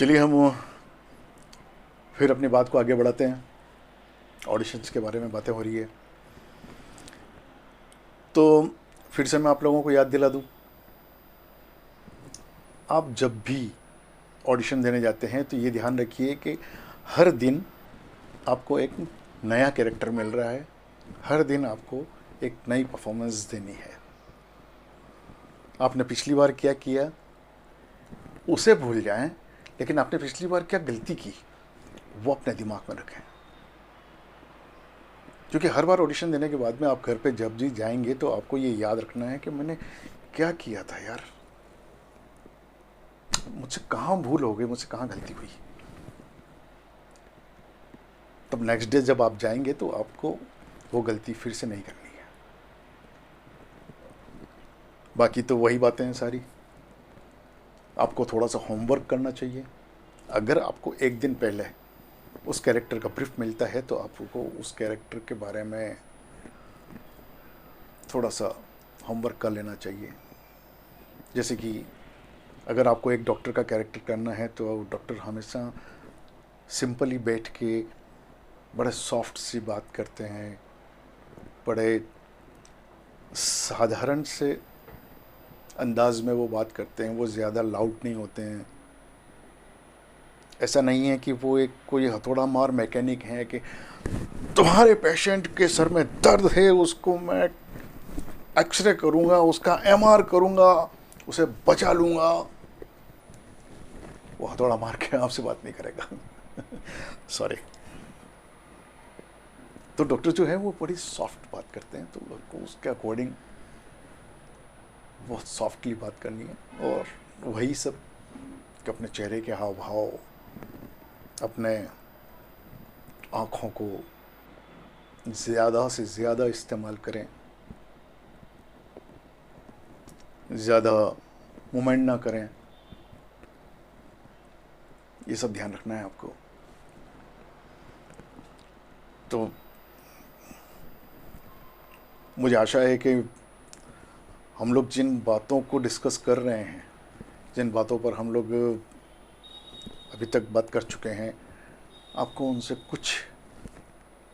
चलिए हम फिर अपनी बात को आगे बढ़ाते हैं। ऑडिशंस के बारे में बातें हो रही है तो फिर से मैं आप लोगों को याद दिला दूं, आप जब भी ऑडिशन देने जाते हैं तो ये ध्यान रखिए कि हर दिन आपको एक नया कैरेक्टर मिल रहा है, हर दिन आपको एक नई परफॉर्मेंस देनी है। आपने पिछली बार क्या किया उसे भूल जाएं, लेकिन आपने पिछली बार क्या गलती की वो अपने दिमाग में रखें। क्योंकि हर बार ऑडिशन देने के बाद में आप घर पे जब भी जाएंगे तो आपको ये याद रखना है कि मैंने क्या किया था यार, मुझसे कहाँ भूल हो गई, मुझसे कहाँ गलती हुई। तब नेक्स्ट डे जब आप जाएंगे तो आपको वो गलती फिर से नहीं करनी है। बाकी तो वही बातें हैं सारी। आपको थोड़ा सा होमवर्क करना चाहिए। अगर आपको एक दिन पहले उस कैरेक्टर का ब्रीफ मिलता है तो आपको उस कैरेक्टर के बारे में थोड़ा सा होमवर्क कर लेना चाहिए। जैसे कि अगर आपको एक डॉक्टर का कैरेक्टर करना है तो डॉक्टर हमेशा सिंपली बैठ के बड़े सॉफ्ट सी बात करते हैं, बड़े साधारण से अंदाज में वो बात करते हैं, वो ज़्यादा लाउड नहीं होते हैं। ऐसा नहीं है कि वो एक कोई हथौड़ा मार मैकेनिक है कि तुम्हारे पेशेंट के सर में दर्द है, उसको मैं एक्सरे करूंगा, उसका एमआर करूंगा, उसे बचा लूंगा। वो हथौड़ा मार के आपसे बात नहीं करेगा। सॉरी। तो डॉक्टर जो है वो बड़ी सॉफ्ट बात करते हैं, तो आपको उसके अकॉर्डिंग बहुत सॉफ्टली बात करनी है। और वही सब कि अपने चेहरे के हाव भाव, अपने आँखों को ज़्यादा से ज़्यादा इस्तेमाल करें, ज़्यादा मूवमेंट ना करें, ये सब ध्यान रखना है आपको। तो मुझे आशा है कि हम लोग जिन बातों को डिस्कस कर रहे हैं, जिन बातों पर हम लोग अभी तक बात कर चुके हैं, आपको उनसे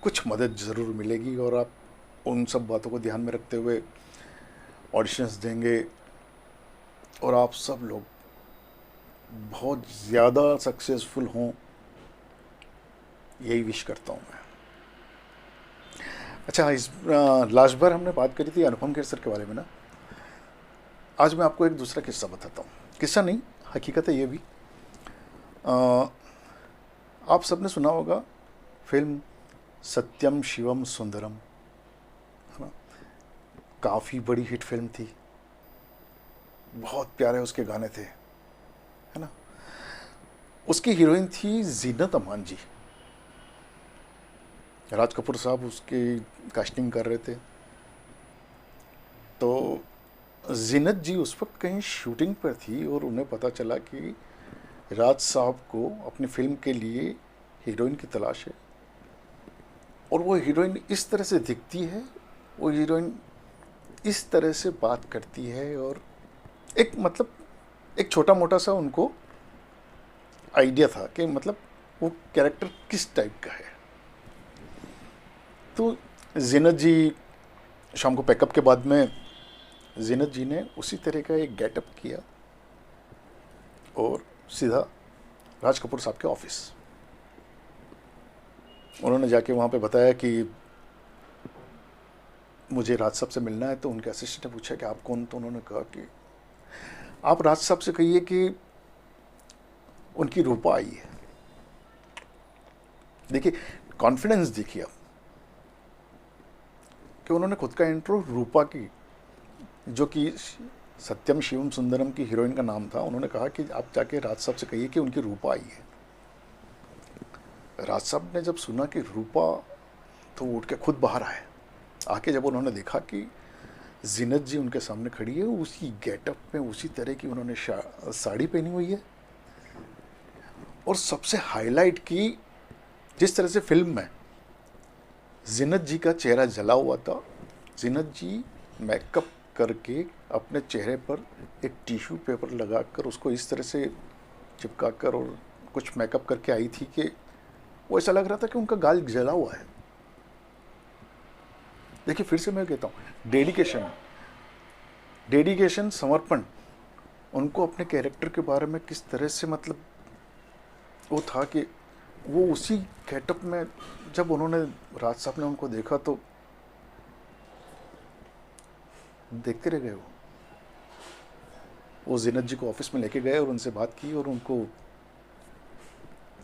कुछ मदद ज़रूर मिलेगी और आप उन सब बातों को ध्यान में रखते हुए ऑडिशंस देंगे और आप सब लोग बहुत ज़्यादा सक्सेसफुल हों, यही विश करता हूँ मैं। अच्छा, इस लास्ट बार हमने बात करी थी अनुपम खेर सर के बारे में ना। आज मैं आपको एक दूसरा किस्सा बताता हूँ। किस्सा नहीं, हकीकत है ये भी। आप सबने सुना होगा फिल्म सत्यम शिवम सुंदरम, है ना। काफ़ी बड़ी हिट फिल्म थी, बहुत प्यारे उसके गाने थे, है ना। उसकी हीरोइन थी जीनत अमान जी। राज कपूर साहब उसकी कास्टिंग कर रहे थे। तो जीनत जी उस वक्त कहीं शूटिंग पर थी और उन्हें पता चला कि राज साहब को अपनी फिल्म के लिए हीरोइन की तलाश है। और वो हीरोइन इस तरह से दिखती है, वो हीरोइन इस तरह से बात करती है, और एक मतलब एक छोटा मोटा सा उनको आइडिया था कि मतलब वो कैरेक्टर किस टाइप का है। तो जीनत जी शाम को पैकअप के बाद में जीनत जी ने उसी तरह का एक गेटअप किया और सीधा राज कपूर साहब के ऑफिस। उन्होंने जाके वहाँ पे बताया कि मुझे राज साहब से मिलना है। तो उनके असिस्टेंट ने पूछा कि आप कौन? तो उन्होंने कहा कि आप राज साहब से कहिए कि उनकी रूपा आई है। देखिए कॉन्फिडेंस देखिए आप, कि उन्होंने खुद का इंट्रो रूपा की, जो कि सत्यम शिवम सुंदरम की हीरोइन का नाम था, उन्होंने कहा कि आप जाके राज साहब से कहिए कि उनकी रूपा आई है। राज साहब ने जब सुना कि रूपा, तो उठ के खुद बाहर आए। आके जब उन्होंने देखा कि जीनत जी उनके सामने खड़ी है, उसी गेटअप में, उसी तरह की उन्होंने साड़ी पहनी हुई है, और सबसे हाईलाइट की जिस तरह से फिल्म में जीनत जी का चेहरा जला हुआ था, जीनत जी मेकअप करके अपने चेहरे पर एक टिश्यू पेपर लगाकर उसको इस तरह से चिपका कर और कुछ मेकअप करके आई थी कि वो ऐसा लग रहा था कि उनका गाल जला हुआ है। देखिए फिर से मैं कहता हूँ, डेडिकेशन, समर्पण, उनको अपने कैरेक्टर के बारे में किस तरह से मतलब वो था कि वो उसी गेटअप में, जब उन्होंने राज साहब ने उनको देखा तो देखते रह गए। वो जीनत जी को ऑफिस में लेके गए और उनसे बात की और उनको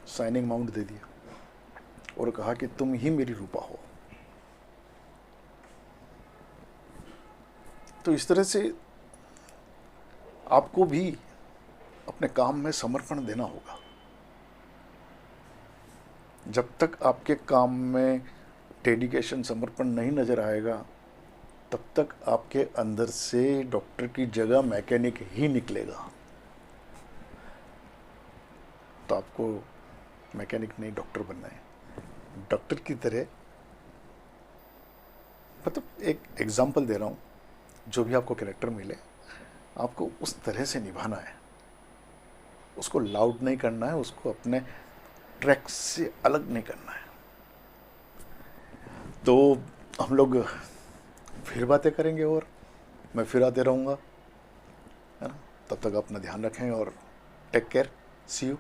साइनिंग माउंट दे दिया और कहा कि तुम ही मेरी रूपा हो। तो इस तरह से आपको भी अपने काम में समर्पण देना होगा। जब तक आपके काम में डेडिकेशन, समर्पण नहीं नजर आएगा, तब तक आपके अंदर से डॉक्टर की जगह मैकेनिक ही निकलेगा। तो आपको मैकेनिक नहीं, डॉक्टर बनना है। डॉक्टर की तरह, मतलब एक एग्जाम्पल दे रहा हूँ, जो भी आपको कैरेक्टर मिले आपको उस तरह से निभाना है। उसको लाउड नहीं करना है, उसको अपने ट्रैक से अलग नहीं करना है। तो हम लोग फिर बातें करेंगे और मैं फिर आते रहूँगा, है ना। तब तक अपना ध्यान रखें और टेक केयर, सी यू।